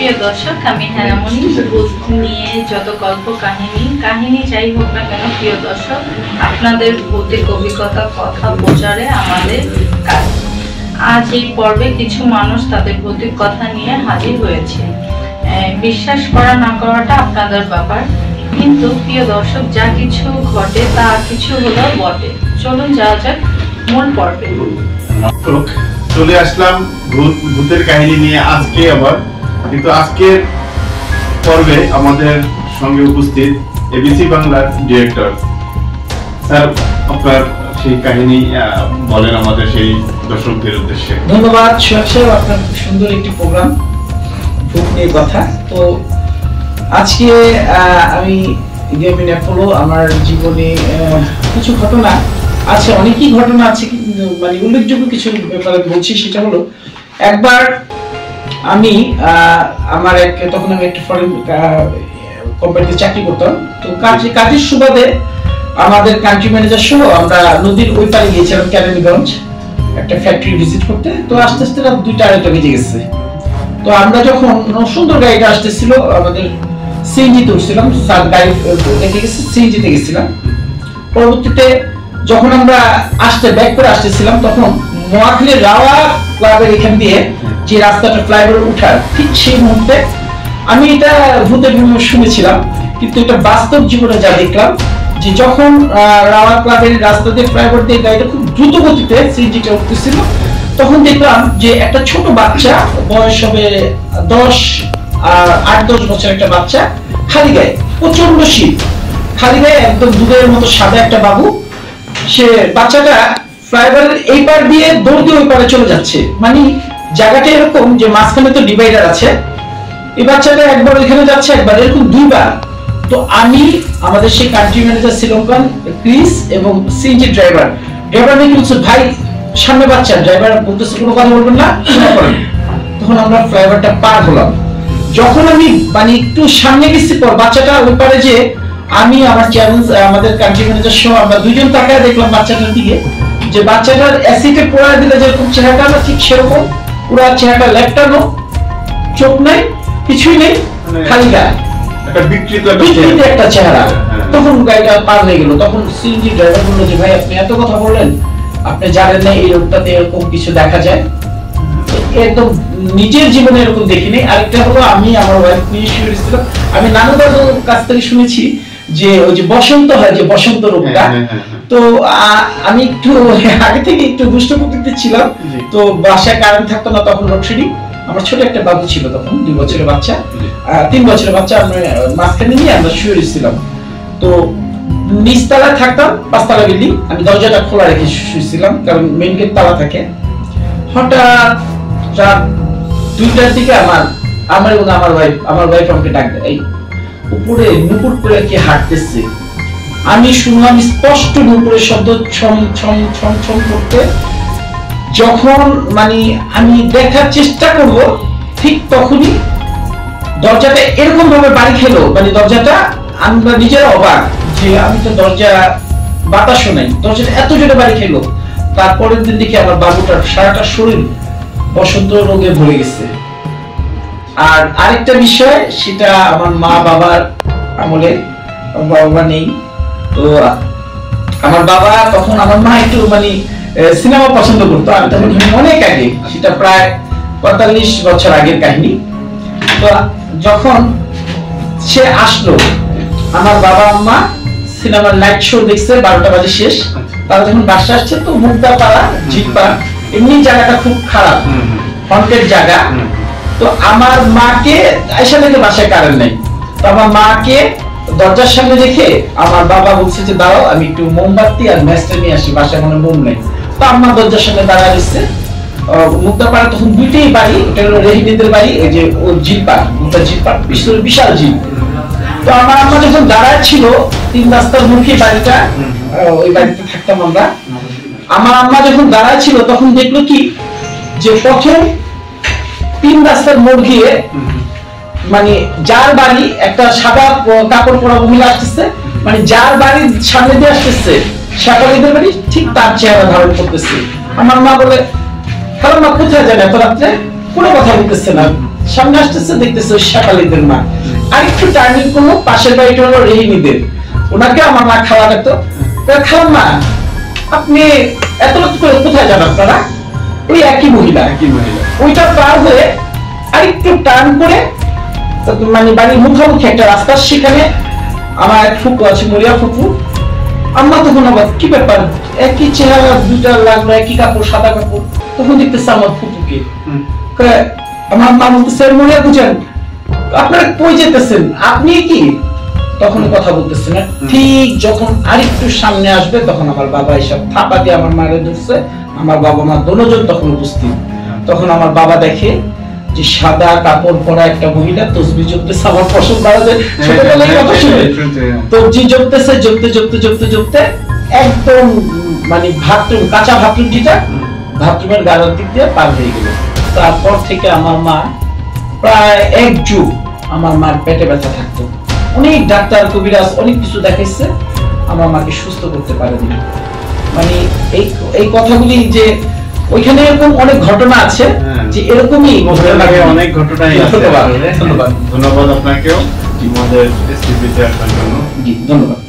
প্রিয় দর্শক, আমি হেনামণি। ভূত নিয়ে যত গল্প কাহিনী যাই হোক না কেন, প্রিয় দর্শক, আপনাদের ভৌতিক অভিজ্ঞতা কথা প্রচারে আমাদের কাজ। আজ এই পর্বে কিছু মানুষ তাদের ভৌতিক কথা নিয়ে হাজির হয়েছে। বিশ্বাস করা না করাটা আপনাদের ব্যাপার, কিন্তু প্রিয় দর্শক, যা কিছু ঘটে তা কিছু হলেও বটে। চলুন যাওয়া যাক মূল পর্বে। চলে আসলাম ভূতের কাহিনী নিয়ে আজকে আবার। কিন্তু আজকের পর্বে আমাদের সঙ্গে উপস্থিত এবিসি বাংলার ডিরেক্টর স্যার। আপনার সেই কাহিনী বলেন আমাদের সেই দর্শকদের উদ্দেশ্যে। ধন্যবাদ সোহাগ সাহেব, আপনার খুব সুন্দর একটি প্রোগ্রাম ভূত নিয়ে কথা। তো আজকে আমি আমার জীবনে কিছু ঘটনা আছে, অনেকই ঘটনা আছে, মানে উল্লেখযোগ্য কিছু ব্যাপারে বলছি। সেটা হলো, একবার আমি আমার তখন আমি একটা ফরেন কোম্পানিতে চাকরি করতাম। তো কাজের সুবাদে আমাদের কান্ট্রি ম্যানেজার সহ আমরা নদীর ওই পারে গিয়েছিলাম কেরানীগঞ্জ একটা ফ্যাক্টরি ভিজিট করতে। তো আস্তে আস্তে রাত 2টা-2:30 বেজে গেছে। তো আমরা যখন সুন্দর গাড়িটা আসতেছিল, আমাদের সিএনজিতে উঠছিলাম, গাড়ি দেখে গেছে সিএনজিতে গেছিলাম। পরবর্তীতে যখন আমরা ব্যাক করে আসতেছিলাম, তখন নোয়াখালীর রাওয়া ক্লাবের এখান দিয়ে যে রাস্তাটা ফ্লাইওভার উঠার ঠিক সেই মুহূর্তে আমি এটা ভূতের শুনেছিলাম, কিন্তু এটা বাস্তব জীবনে যা দেখলাম, যে যখন রাওয়া ক্লাবের রাস্তা দিয়ে ফ্লাইওভার দিয়ে গাড়িটা খুব দ্রুত গতিতে সিএনজিটা উঠতেছিল, তখন দেখলাম যে একটা ছোট বাচ্চা, বয়স হবে 8-10 বছর, একটা বাচ্চা, খালি গায়ে, প্রচন্ড শীত, খালি গায়ে, একদম দুধের মতো সাদা একটা বাবু। সে বাচ্চাটা ফ্লাইওভারের এই পার দিয়ে দৌড় দিয়ে ওই পারে চলে যাচ্ছে। মানে জায়গাটা এরকম যে মাঝখানে তো ডিভাইডার আছে, এই বাচ্চাটা একবার ওইখানে যাচ্ছে, একবার, এরকম দুইবার। তো আমি, আমাদের সেই কান্ট্রি ম্যানেজার শ্রীলঙ্কান ক্রিস এবং সিএনজি ড্রাইভার নাকি বলছে, ভাই সামনে বাচ্চা। ড্রাইভার বলতেছে কোনো কথা বলবেন না, তখন আমরা ফ্লাইওভারটা পার হলাম। যখন আমি মানে একটু সামনে গেছি, পর বাচ্চাটা ওই পারে, যে আমি আমার চ্যালেঞ্জ, আমাদের কান্ট্রি ম্যানেজার সহ আমরা দুইজন তাকায় দেখলাম বাচ্চাটার দিকে, যে বাচ্চাটার অ্যাসিডে পোড়া দিলে যেরকম চেহারাটা না, ঠিক সেরকম পুরো চেহারাটা লেফটানো, চোখ নাই, কিছুই নেই, খালি গায়ে, একটা বিকৃত একটা চেহারা। তখন গাড়িটা পার হয়ে গেল। তখন সিএনজি ড্রাইভার বললো যে, ভাই আপনি এত কথা বললেন, আপনি জানেন না এই রোডটাতে এরকম কিছু দেখা যায়। একদম নিজের জীবনে এরকম দেখিনি। আরেকটা হলো, আমি আমার ওয়াইফ নিয়ে শুয়েছিলাম, আমি নানু দাদুর কাছ থেকে শুনেছি যে ওই যে বসন্ত হয়, যে বসন্ত রোগটা। তো আমি একটু আগে থেকে একটু দুষ্ট প্রকৃতি ছিলাম, তো বাসায় কারেন্ট থাকতো না, তখন লোডশেডিং। আমার ছোট একটা বাবু ছিল তখন, 2 বছরের বাচ্চা, 3 বছরের বাচ্চা, আমরা মাঝখানে নিয়ে আমরা শুয়েছিলাম। তো নিচতলায় থাকতাম, 5তলা বিল্ডিং, আমি দরজাটা খোলা রেখে শুয়েছিলাম, কারণ মেইন গেট তালা থাকে। হঠাৎ রাত 2টার দিকে আমার এবং আমার ওয়াইফ আমাকে ডাক দেয়, এই উপরে নুপুর করে কি হাঁটতেছে। আমি শুনলাম স্পষ্ট নুপুরের শব্দ, ছম ছম ছম ছম করতে। যখন মানে আমি দেখার চেষ্টা করব, ঠিক তখনই দরজাটা এরকম ভাবে বাড়ি খেলো, মানে দরজাটা, আমরা নিজেরা অবাক যে আমি তো দরজা বাতাসও নাই, দরজাটা এত জোরে বাড়ি খেলো। তারপরের দিন দেখি আমার বাবুটার সারাটা শরীর বসন্ত রোগে ভরে গেছে। আর আরেকটা বিষয়, সেটা আমার মা বাবার আমলে, বাবা নেই। তো আমার বাবা তখন, আমার মা একটু মানে সিনেমা পছন্দ করতো, আমি তখন অনেক আগে, সেটা প্রায় 45 বছর আগের কাহিনী। তো যখন সে আসলো, আমার বাবা আম্মা সিনেমার নাইট শো দেখছে, 12টা বাজে শেষ। তারা যখন বাসা আসছে, তো মুগদাপাড়া, জিটপা, এমনি জায়গাটা খুব খারাপ, হন্টেড জায়গা। তো আমার মাকে আয়সা থেকে বাসায় কারেন্ট নেই, তো আমার মাকে দরজার সামনে রেখে আমার বাবা বলছে যে, দাঁড়াও আমি একটু মোমবাতি আর ম্যাচটা নিয়ে আসি, বাসায় মনে মোম নেই। তো আমার দরজার সামনে দাঁড়ায় দিচ্ছে। মুগদাপাড়া তখন 2টেই বাড়ি, ওটা হলো রেহিনীদের বাড়ি, ওই যে ও জিলপা, বিশাল জিল। তো আমার আম্মা যখন দাঁড়ায় ছিল 3 রাস্তার মুখে বাড়িটা, ওই বাড়িতে থাকতাম আমরা। আমার আম্মা যখন দাঁড়ায় ছিল, তখন দেখলো কি, যে প্রথম 3 রাস্তার মোড় গিয়ে, মানে যার বাড়ি, একটা সাদা কাপড় পরা মহিলা আসতেছে, মানে যার বাড়ির সামনে দিয়ে আসতেছে শাকালিদের বাড়ি, ঠিক তার চেহারা ধারণ করতেছে। আমার মা বলে, কারণ মা কোথায় যাবে এত রাত্রে, কোনো কথা বলতেছে না, সামনে আসতেছে, দেখতেছে ওই শেফালিদের মা। আরেকটু টার্নিং করলো, পাশের বাড়িটা হলো রেহিমিদের, ওনাকে আমার মা খাওয়া রাখতো। খালাম্মা আপনি এত রাত করে কোথায় যান আপনারা? ওই একই মহিলা, ওইটা পার হয়ে আরেকটু টার্ন করে মানে বাড়ির মুখোমুখি একটা রাস্তা, সেখানে আমার এক ফুপু আছে, মরিয়া ফুপু। আম্মা তখন আবার কি ব্যাপার, একই চেহারা, দুইটা লাগলো, একই কাপড়, সাদা কাপড়। তখন দেখতেছে আমার ফুপুকে, আমার মা বলতেছে মরিয়া বুঝেন আপনারা কই যেতেছেন, আপনি কি? তখন কথা বলতেছে না। ঠিক যখন আরেকটু সামনে আসবে তখন আমার বাবা এসব থাপা দিয়ে আমার মারে ধরছে। আমার বাবা মা দুজন তখন উপস্থিত। তখন আমার বাবা দেখে যে সাদা কাপড় পরা একটা মহিলা তসবিহ জপতেছে। আমার পছন্দ বাড়াতে ছোটবেলায় কথা শুনে তসবিহ জপতেছে, জপতে জপতে জপতে জপতে একদম মানে বাথরুম, কাঁচা বাথরুম, যেটা বাথরুমের গাড়ার দিক দিয়ে পার হয়ে গেল। তারপর থেকে আমার মা প্রায় এক যুগ আমার মার পেটে ব্যথা থাকতো। অনেক ডাক্তার কবিরাজ অনেক কিছু দেখাইছে, আমার মাকে সুস্থ করতে পারেনি। মানে এই কথাগুলি যে ওইখানে এরকম অনেক ঘটনা আছে যে এরকমই অনেক ঘটনাই আছে। ধন্যবাদ আপনাকেও আমাদের এসটিভিতে আসার জন্য। ধন্যবাদ।